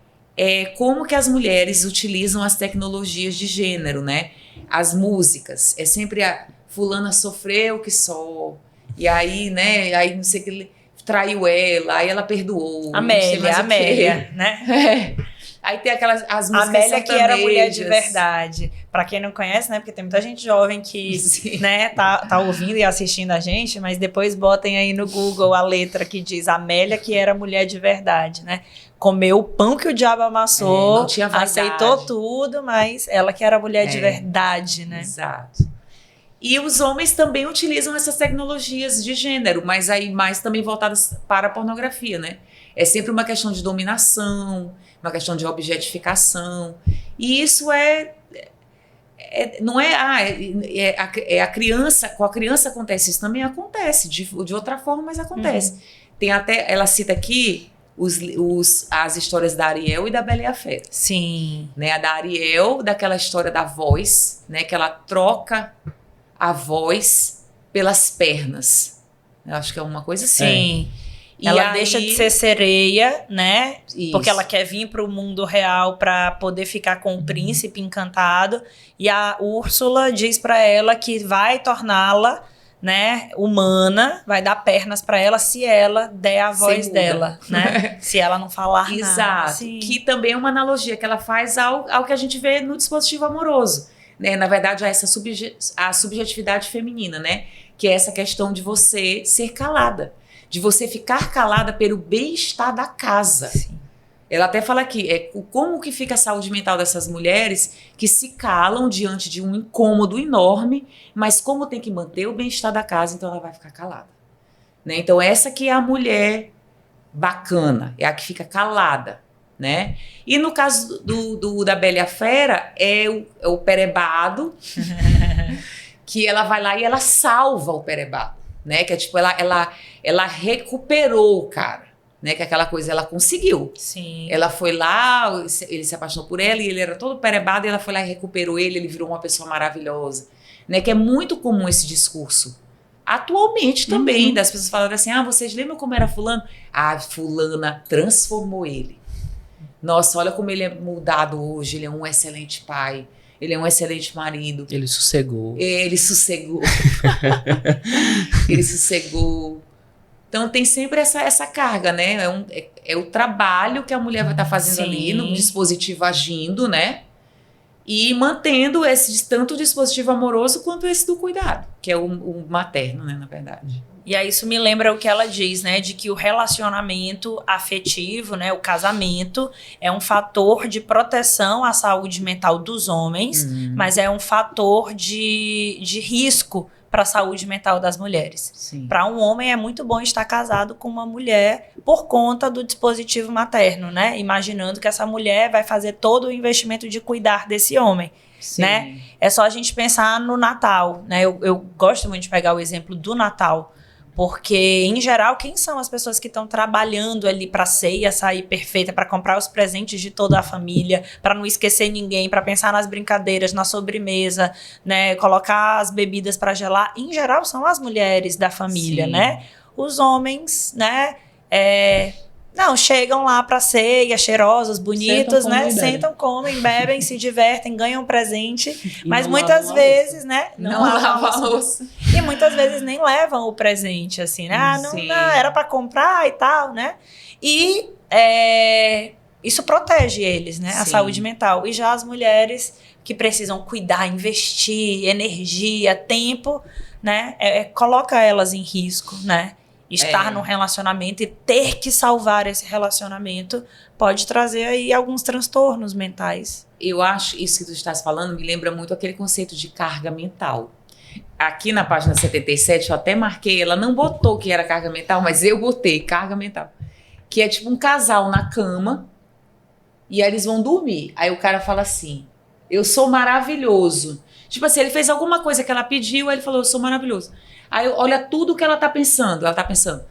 como que as mulheres utilizam as tecnologias de gênero, né? As músicas. É sempre a fulana sofreu que só. E aí, né? Aí não sei o que traiu ela, aí ela perdoou. Amélia, né? Aí tem as músicas Amélia que era mulher de verdade. Pra quem não conhece, né? Porque tem muita gente jovem que né, tá ouvindo e assistindo a gente, mas depois botem aí no Google a letra que diz Amélia que era mulher de verdade, né? Comeu o pão que o diabo amassou, não tinha vaidade, aceitou tudo, mas ela que era mulher de verdade, né? Exato. E os homens também utilizam essas tecnologias de gênero, mas aí mais também voltadas para a pornografia, né? É sempre uma questão de dominação, uma questão de objetificação. E isso não é a criança, com a criança acontece isso, também acontece, de outra forma, mas acontece. Tem até, ela cita aqui as histórias da Ariel e da Bela e a Fera. Sim. Né? A da Ariel, daquela história da voz, né? Que ela troca a voz pelas pernas. Eu acho que é uma coisa assim. Sim. E ela deixa de ser sereia, né? Isso. Porque ela quer vir para o mundo real para poder ficar com o príncipe encantado. E a Úrsula diz para ela que vai torná-la, né, humana, vai dar pernas para ela se ela der a voz dela, né? Se ela não falar nada. Exato. Que também é uma analogia que ela faz ao que a gente vê no dispositivo amoroso. Né? Na verdade, a subjetividade feminina, né? Que é essa questão de você ser calada, de você ficar calada pelo bem-estar da casa. Sim. Ela até fala aqui, como que fica a saúde mental dessas mulheres que se calam diante de um incômodo enorme, mas como tem que manter o bem-estar da casa, então ela vai ficar calada. Né? Então essa que é a mulher bacana, é a que fica calada. Né? E no caso da Bela e a Fera, é o perebado, que ela vai lá e ela salva o perebado, né? Que é tipo, ela recuperou o cara, né? Que é aquela coisa, ela conseguiu. Sim. Ela foi lá, ele se apaixonou por ela e ele era todo perebado e ela foi lá e recuperou ele virou uma pessoa maravilhosa, né? Que é muito comum esse discurso. Atualmente também, das pessoas falando assim, vocês lembram como era fulano? Fulana transformou ele. Nossa, olha como ele é mudado hoje, ele é um excelente pai, ele é um excelente marido. Ele sossegou. Ele sossegou. Ele sossegou. Então tem sempre essa carga, né? É o trabalho que a mulher vai estar fazendo ali, no dispositivo agindo, né? E mantendo tanto o dispositivo amoroso quanto esse do cuidado, que é o materno, né, na verdade. E aí isso me lembra o que ela diz, né, de que o relacionamento afetivo, né, o casamento, é um fator de proteção à saúde mental dos homens, mas é um fator de risco para a saúde mental das mulheres. Para um homem é muito bom estar casado com uma mulher por conta do dispositivo materno, né? Imaginando que essa mulher vai fazer todo o investimento de cuidar desse homem. Né? É só a gente pensar no Natal, né? Eu gosto muito de pegar o exemplo do Natal, porque, em geral, quem são as pessoas que estão trabalhando ali para a ceia sair perfeita, para comprar os presentes de toda a família, para não esquecer ninguém, para pensar nas brincadeiras, na sobremesa, né? Colocar as bebidas para gelar? Em geral, são as mulheres da família, né? Os homens, né? Não, chegam lá pra ceia, cheirosos, bonitos, né? Sentam, comem, bebem, se divertem, ganham um presente. Mas muitas vezes, né? Não lavam a louça. E muitas vezes nem levam o presente, assim, né? Não, era pra comprar e tal, né? E isso protege eles, né? A saúde mental. E já as mulheres que precisam cuidar, investir energia, tempo, né? Coloca elas em risco, né? Estar num relacionamento e ter que salvar esse relacionamento pode trazer aí alguns transtornos mentais. Eu acho, isso que tu estás falando me lembra muito aquele conceito de carga mental. Aqui na página 77, eu até marquei, ela não botou que era carga mental, mas eu botei carga mental. Que é tipo um casal na cama e aí eles vão dormir. Aí o cara fala assim, eu sou maravilhoso. Tipo assim, ele fez alguma coisa que ela pediu, aí ele falou, eu sou maravilhoso. Aí olha tudo que ela tá pensando. Ela tá pensando,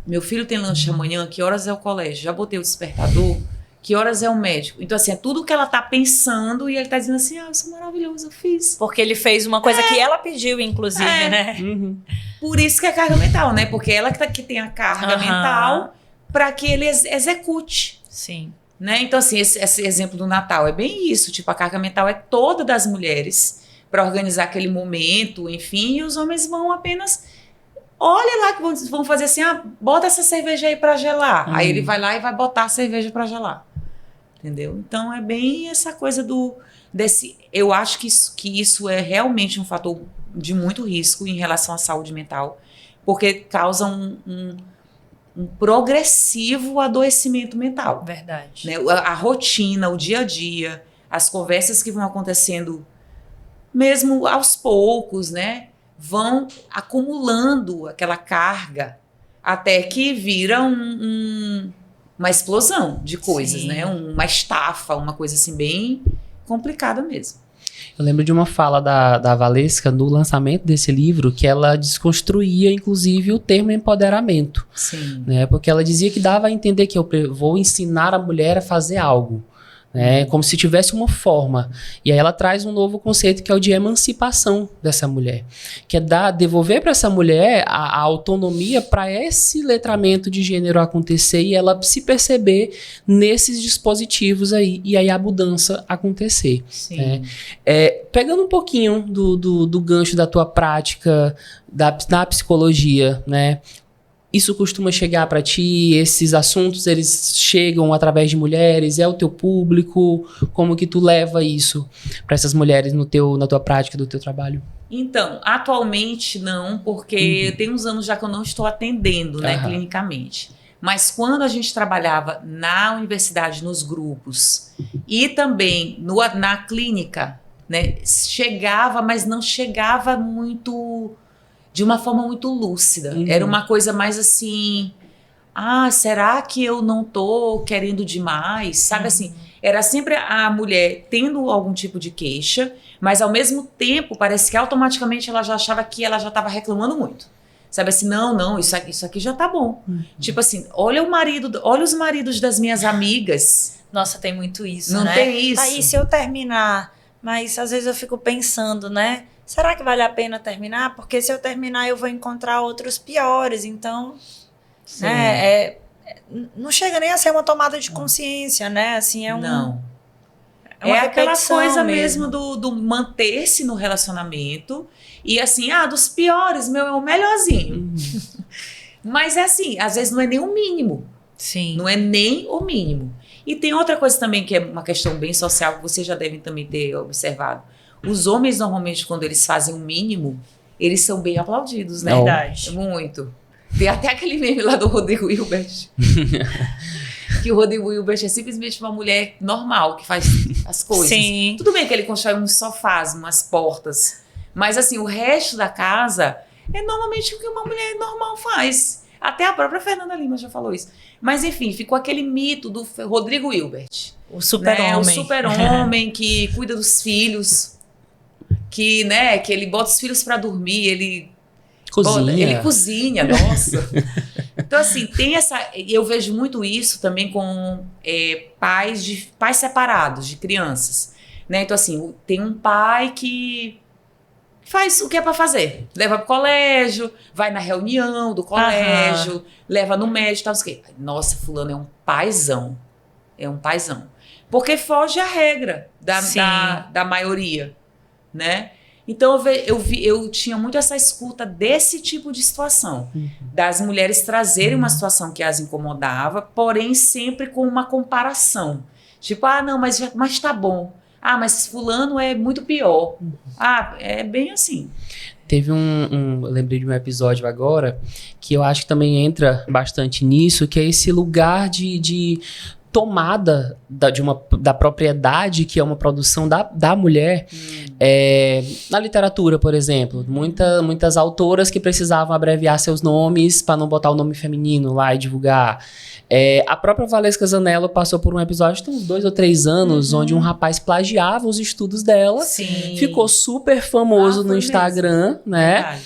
meu filho tem lanche amanhã, que horas é o colégio? Já botei o despertador? Que horas é o médico? Então, assim, é tudo que ela tá pensando e ele tá dizendo assim, eu sou maravilhoso, eu fiz. Porque ele fez uma coisa que ela pediu, inclusive, né? Por isso que é carga mental, né? Porque ela que tem a carga mental para que ele execute. Sim. Né? Então, assim, esse exemplo do Natal é bem isso. Tipo, a carga mental é toda das mulheres para organizar aquele momento, enfim, e os homens vão apenas... Olha lá que vão fazer assim, bota essa cerveja aí para gelar. Aí ele vai lá e vai botar a cerveja para gelar. Entendeu? Então, é bem essa coisa desse... Eu acho que isso é realmente um fator de muito risco em relação à saúde mental, porque causa um progressivo adoecimento mental. Verdade. Né? A rotina, o dia a dia, as conversas que vão acontecendo mesmo aos poucos, né? Vão acumulando aquela carga até que vira uma explosão de coisas, Sim. né? Uma estafa, uma coisa assim bem complicada mesmo. Eu lembro de uma fala da Valesca no lançamento desse livro, que ela desconstruía, inclusive, o termo empoderamento. Sim. Né? Porque ela dizia que dava a entender que eu vou ensinar a mulher a fazer algo. Né? Como se tivesse uma forma. E aí ela traz um novo conceito que é o de emancipação dessa mulher. Que é devolver para essa mulher a autonomia para esse letramento de gênero acontecer e ela se perceber nesses dispositivos aí. E aí a mudança acontecer. Sim. Né? Pegando um pouquinho do gancho da tua prática na psicologia, né? Isso costuma chegar para ti? Esses assuntos, eles chegam através de mulheres? É o teu público? Como que tu leva isso para essas mulheres na tua prática do teu trabalho? Então, atualmente não, porque tem uns anos já que eu não estou atendendo, né, clinicamente. Mas quando a gente trabalhava na universidade, nos grupos, e também na clínica, né, chegava, mas não chegava muito... de uma forma muito lúcida. Era uma coisa mais assim... será que eu não tô querendo demais? Sabe assim? Era sempre a mulher tendo algum tipo de queixa, mas ao mesmo tempo parece que automaticamente ela já achava que ela já estava reclamando muito. Sabe assim, não, isso aqui já tá bom. Tipo assim, olha os maridos das minhas amigas. Nossa, tem muito isso, não né? Tem isso. Aí se eu terminar... Mas às vezes eu fico pensando, né? Será que vale a pena terminar? Porque se eu terminar eu vou encontrar outros piores. Então, né, não chega nem a ser uma tomada de consciência, né? Assim, Não. É uma aquela coisa mesmo do manter-se no relacionamento e assim, dos piores, meu é o melhorzinho. Mas é assim, às vezes não é nem o mínimo. Sim. Não é nem o mínimo. E tem outra coisa também que é uma questão bem social que vocês já devem também ter observado. Os homens, normalmente, quando eles fazem o mínimo, eles são bem aplaudidos, né? Verdade. Muito. Tem até aquele meme lá do Rodrigo Hilbert. Que o Rodrigo Hilbert é simplesmente uma mulher normal, que faz as coisas. Sim. Tudo bem que ele constrói uns sofás, umas portas. Mas assim, o resto da casa é normalmente o que uma mulher normal faz. Até a própria Fernanda Lima já falou isso. Mas enfim, ficou aquele mito do Rodrigo Hilbert. O super-homem. Né? O super-homem que cuida dos filhos, que, né, que ele bota os filhos para dormir, ele cozinha, nossa. Então, assim, tem essa... Eu vejo muito isso também com pais separados de crianças. Né? Então, assim, tem um pai que faz o que é para fazer. Leva pro colégio, vai na reunião do colégio, leva no médico, tal, não sei o quê. Nossa, fulano é um paizão. É um paizão. Porque foge à regra da maioria, né? Então eu tinha muito essa escuta desse tipo de situação, das mulheres trazerem uma situação que as incomodava, porém sempre com uma comparação. Tipo, não, mas tá bom. Mas fulano é muito pior. É bem assim. Teve eu lembrei de um episódio agora, que eu acho que também entra bastante nisso, que é esse lugar de tomada da propriedade, que é uma produção da mulher. Na literatura, por exemplo, muitas autoras que precisavam abreviar seus nomes para não botar o nome feminino lá e divulgar. A própria Valesca Zanello passou por um episódio, tem uns 2 ou 3 anos, onde um rapaz plagiava os estudos dela. Sim. Ficou super famoso no Instagram, mesmo. Né?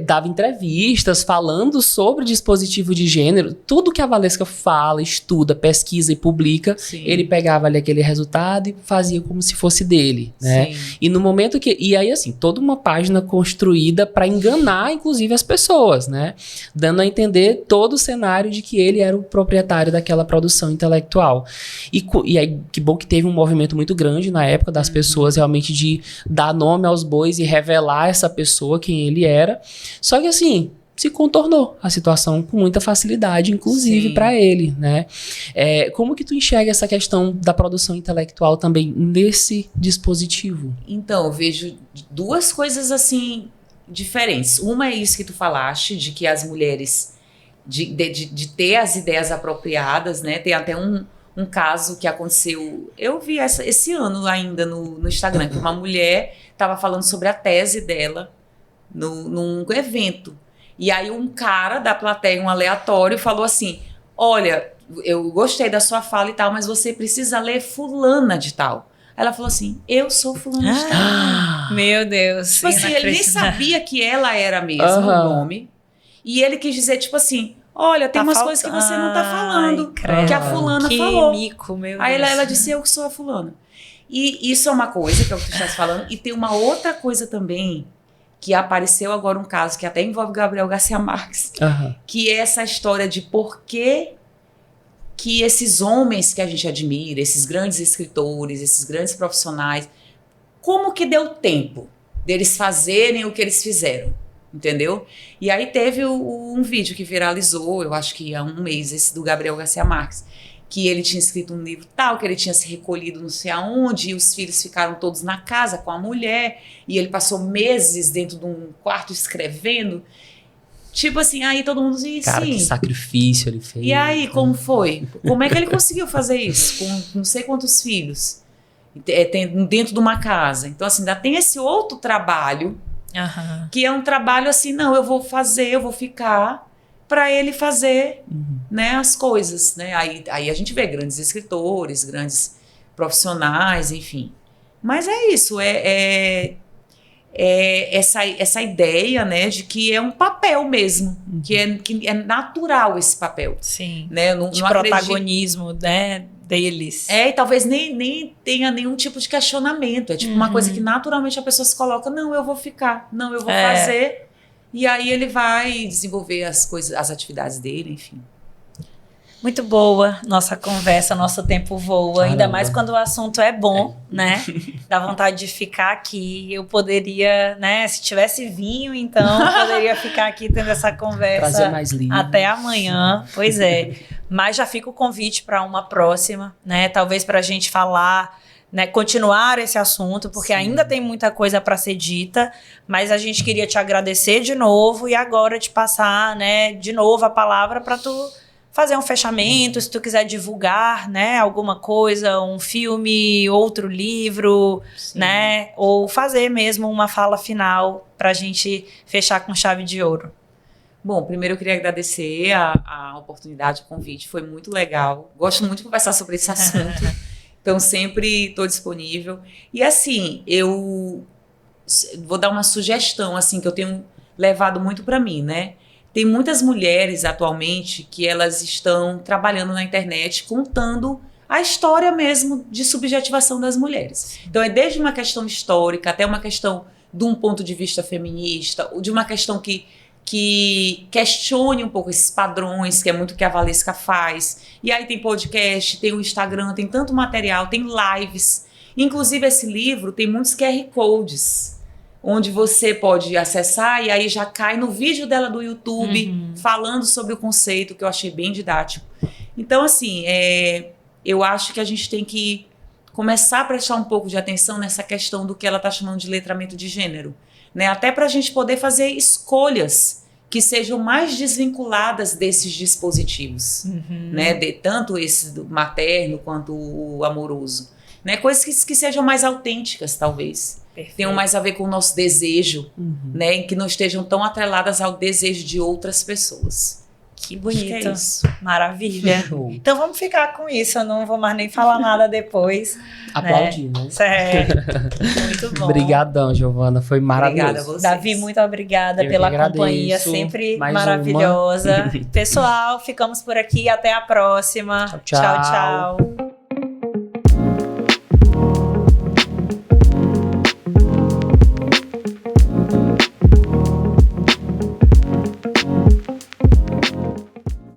Dava entrevistas falando sobre dispositivo de gênero. Tudo que a Valesca fala, estuda, pesquisa e publica, ele pegava ali aquele resultado e fazia como se fosse dele, né? E no momento e aí assim, toda uma página construída para enganar inclusive as pessoas, né? Dando a entender todo o cenário de que ele era o proprietário daquela produção intelectual. E aí, que bom que teve um movimento muito grande na época das pessoas realmente de dar nome aos bois e revelar essa pessoa, quem ele era. Só que assim, se contornou a situação com muita facilidade, inclusive para ele, né? Como que tu enxerga essa questão da produção intelectual também nesse dispositivo? Então, eu vejo 2 coisas assim diferentes. Uma é isso que tu falaste, de que as mulheres de ter as ideias apropriadas, né? Tem até um caso que aconteceu, eu vi esse ano ainda no Instagram, que uma mulher estava falando sobre a tese dela num evento. E aí um cara da plateia, um aleatório, falou assim: olha, eu gostei da sua fala e tal, mas você precisa ler fulana de tal. Ela falou assim: eu sou fulana de tal. Meu Deus. Tipo assim, ele nem sabia que ela era mesmo o nome. E ele quis dizer, tipo assim, olha, tem umas coisas que você não tá falando, que a fulana falou. Mico, meu aí Deus. ela disse: eu que sou a fulana. E isso é uma coisa que é o que tu estás falando. E tem uma outra coisa também, que apareceu agora um caso que até envolve Gabriel Garcia Marques, que é essa história de por que esses homens que a gente admira, esses grandes escritores, esses grandes profissionais, como que deu tempo deles fazerem o que eles fizeram, entendeu? E aí teve um vídeo que viralizou, eu acho que há um mês, esse do Gabriel Garcia Marques, que ele tinha escrito um livro tal, que ele tinha se recolhido não sei aonde, e os filhos ficaram todos na casa com a mulher, e ele passou meses dentro de um quarto escrevendo. Tipo assim, aí todo mundo disse, cara, que sacrifício ele fez. E aí, como foi? Como é que ele conseguiu fazer isso? Com não sei quantos filhos, dentro de uma casa. Então, assim, ainda tem esse outro trabalho, que é um trabalho assim, não, eu vou ficar para ele fazer, né, as coisas, né? Aí a gente vê grandes escritores, grandes profissionais, enfim. Mas é isso, essa ideia, né, de que é um papel mesmo, que é natural esse papel. Sim. Né? De protagonismo, né, deles. E talvez nem tenha nenhum tipo de questionamento. É tipo uma coisa que naturalmente a pessoa se coloca, não, eu vou ficar, não, eu vou fazer. E aí ele vai desenvolver as coisas, as atividades dele, enfim. Muito boa nossa conversa, nosso tempo voa. Caramba. Ainda mais quando o assunto é bom, né? Dá vontade de ficar aqui. Eu poderia, né? Se tivesse vinho, então, eu poderia ficar aqui tendo essa conversa. Trazer mais livros. Até amanhã. Pois é. Mas já fica o convite para uma próxima, né? Talvez para a gente falar, né, continuar esse assunto, porque ainda tem muita coisa para ser dita, mas a gente queria te agradecer de novo e agora te passar, né, de novo a palavra para tu fazer um fechamento, se tu quiser divulgar, né, alguma coisa, um filme, outro livro, Sim. né, ou fazer mesmo uma fala final pra gente fechar com chave de ouro. Bom, primeiro eu queria agradecer a oportunidade, o convite, foi muito legal. Gosto muito de conversar sobre esse assunto, então sempre estou disponível. E assim, eu vou dar uma sugestão assim que eu tenho levado muito para mim, né? Tem muitas mulheres atualmente que elas estão trabalhando na internet contando a história mesmo de subjetivação das mulheres. Então é desde uma questão histórica até uma questão de um ponto de vista feminista, ou de uma questão que questione um pouco esses padrões, que é muito o que a Valesca faz. E aí tem podcast, tem o Instagram, tem tanto material, tem lives. Inclusive esse livro tem muitos QR Codes, onde você pode acessar e aí já cai no vídeo dela do YouTube, falando sobre o conceito, que eu achei bem didático. Então, assim, eu acho que a gente tem que começar a prestar um pouco de atenção nessa questão do que ela está chamando de letramento de gênero, né? Até para a gente poder fazer escolhas que sejam mais desvinculadas desses dispositivos, né? Tanto esse do materno quanto o amoroso, né? Coisas que sejam mais autênticas, talvez. Perfeito. Tenham mais a ver com o nosso desejo, né? Que não estejam tão atreladas ao desejo de outras pessoas. Que bonito. Acho que é isso. Maravilha. Show. Então vamos ficar com isso, eu não vou mais nem falar nada depois. Aplaudir, né? Sério. Muito bom. Obrigadão, Giovana. Foi maravilhoso. Obrigada a vocês. Davi, muito obrigada Eu pela que agradeço. companhia, sempre Mais maravilhosa. Pessoal, ficamos por aqui, até a próxima. Tchau, tchau. Tchau, tchau.